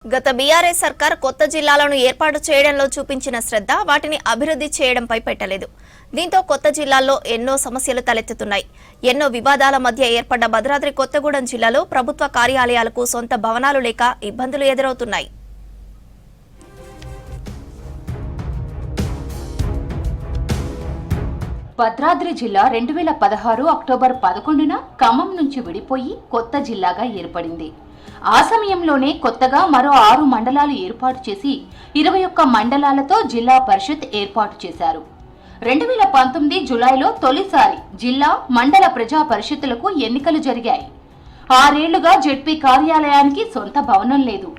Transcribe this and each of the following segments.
గత బీఆర్ఎస్ సర్కార్ కొత్త జిల్లాలను ఏర్పాటు చేయడంలో చూపించిన శ్రద్ధ వాటిని అభివృద్ధి చేయడంపై పెట్టలేదు. దీంతో కొత్త జిల్లాల్లో ఎన్నో సమస్యలు తలెత్తుతున్నాయి. ఎన్నో వివాదాల మధ్య ఏర్పడ్డ భద్రాద్రి కొత్తగూడెం జిల్లాలో ప్రభుత్వ కార్యాలయాలకు సొంత భవనాలు లేక ఇబ్బందులు ఎదురవుతున్నాయి. భద్రాద్రి జిల్లా 2016 అక్టోబర్ 11న ఖమ్మం నుంచి విడిపోయి కొత్త జిల్లాగా ఏర్పడింది. ఆ సమయంలోనే కొత్తగా మరో 6 మండలాలు ఏర్పాటు చేసి 21 మండలాలతో జిల్లా పరిషత్ ఏర్పాటు చేశారు. 2019 జులైలో తొలిసారి జిల్లా మండల ప్రజా పరిషత్తులకు ఎన్నికలు జరిగాయి. 6 ఏళ్లుగా జెడ్పీ కార్యాలయానికి సొంత భవనం లేదు.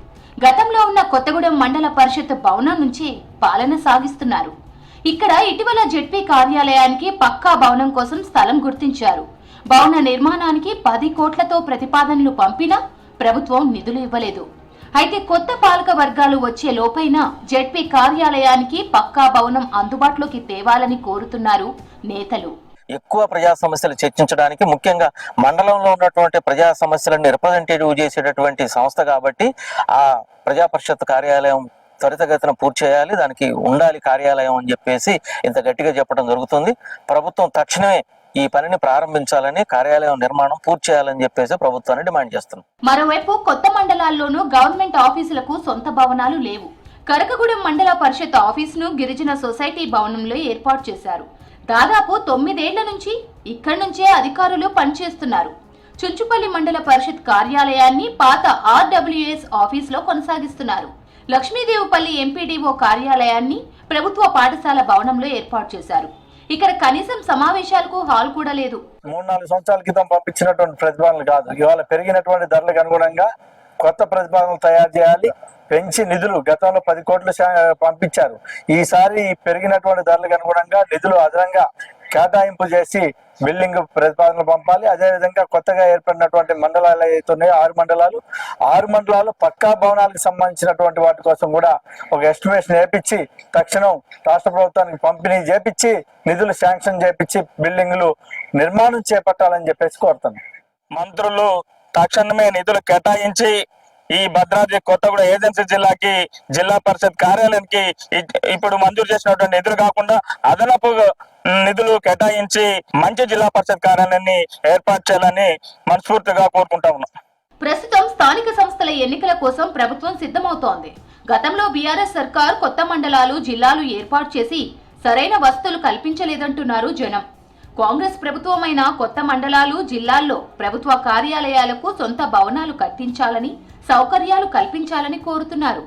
గతంలో ఉన్న కొత్తగూడెం మండల పరిషత్ భవనం నుంచే పాలన సాగిస్తున్నారు. ఇక్కడ ఇటీవల జెడ్పీ కార్యాలయానికి పక్కా భవనం కోసం స్థలం గుర్తించారు. భవన నిర్మాణానికి 10 కోట్లతో ప్రతిపాదనలు పంపినా ప్రభుత్వం నిధులు ఇవ్వలేదు. అయితే కొత్త పాలక వర్గాలు వచ్చే లోపైనా జెడ్పీ కార్యాలయానికి పక్కా భవనం అందుబాటులోకి తేవాలని కోరుతున్నారు నేతలు. ఎక్కువ ప్రజా సమస్యలు చర్చించడానికి, ముఖ్యంగా మండలంలో ఉన్నటువంటి ప్రజా సమస్యలను రిప్రజెంటేటివ్ చేసేటటువంటి సంస్థ కాబట్టి ఆ ప్రజా పరిషత్ కార్యాలయం త్వరితగతిన పూర్తి చేయాలి, దానికి ఉండాలి కార్యాలయం అని చెప్పేసి ఇంత గట్టిగా చెప్పడం జరుగుతుంది. ప్రభుత్వం తక్షణమే ఈ పనిని ప్రారంభించాలని, కార్యాలయం నిర్మాణం పూర్తి చేయాలని చెప్పేసి ప్రభుత్వాన్ని డిమాండ్ చేస్తున్నాం. మరోవైపు కొత్త మండలాల్లోనూ గవర్నమెంట్ ఆఫీసులకు సొంత భవనాలు లేవు. కరకగూడెం మండల పరిషత్ ఆఫీసును గిరిజన సొసైటీ భవనంలో ఏర్పాటు చేశారు. దాదాపు 9 ఏళ్ల నుంచి ఇక్కడి నుంచే అధికారులు పనిచేస్తున్నారు. చుంచుపల్లి మండల పరిషత్ కార్యాలయాన్ని పాత ఆర్డబ్ల్యూఎస్ ఆఫీసులో కొనసాగిస్తున్నారు. లక్ష్మీదేవిపల్లి ఎంపీడీఓ కార్యాలయాన్ని ప్రభుత్వ పాఠశాల భవనంలో ఏర్పాటు చేశారు. ఇక్కడ కనీసం సమావేశాలకు హాల్ కూడా లేదు. 3-4 సంవత్సరాల క్రితం పంపించినటువంటి ప్రతిపాదనలు కాదు, ఇవాళ పెరిగినటువంటి ధరలకు అనుగుణంగా కొత్త ప్రతిపాదనలు తయారు చేయాలి. పెంచి నిధులు గతంలో 10 కోట్లు పంపించారు. ఈసారి పెరిగినటువంటి ధరలకు అనుగుణంగా నిధులు అదనంగా కేటాయింపు చేసి బిల్డింగ్ ప్రతిపాదనలు పంపాలి. అదేవిధంగా కొత్తగా ఏర్పడినటువంటి మండలాలు అవుతున్నాయి 6 మండలాలు పక్కా భవనాలకు సంబంధించినటువంటి వాటి కోసం కూడా ఒక ఎస్టిమేషన్ వేపించి తక్షణం రాష్ట్ర ప్రభుత్వానికి పంపిణీ చేపించి నిధులు శాంక్షన్ చేపించి బిల్డింగ్లు నిర్మాణం చేపట్టాలని చెప్పేసి కోరుతున్నాం. మంత్రులు తక్షణమే నిధులు కేటాయించి ఈ భద్రాద్రి కొత్తగూడెం ఏజెన్సీ జిల్లాకి జిల్లా పరిషత్ కార్యాలయానికి ఇప్పుడు మంజూరు చేసినటువంటి నిధులు కాకుండా అదనపు నిధులు కేటాయించి మంచి జిల్లా పరిషత్ కార్యాలయాన్ని ఏర్పాటు చేయాలని మనస్ఫూర్తిగా కోరుకుంటా ఉన్నాం. ప్రస్తుతం స్థానిక సంస్థల ఎన్నికల కోసం ప్రభుత్వం సిద్ధమవుతోంది. గతంలో బీఆర్ఎస్ సర్కార్ కొత్త మండలాలు, జిల్లాలు ఏర్పాటు చేసి సరైన వసతులు కల్పించలేదంటున్నారు జనం. కాంగ్రెస్ ప్రభుత్వమైన కొత్త మండలాలు, జిల్లాల్లో ప్రభుత్వ కార్యాలయాలకు సొంత భవనాలు కట్టించాలని, సౌకర్యాలు కల్పించాలని కోరుతున్నారు.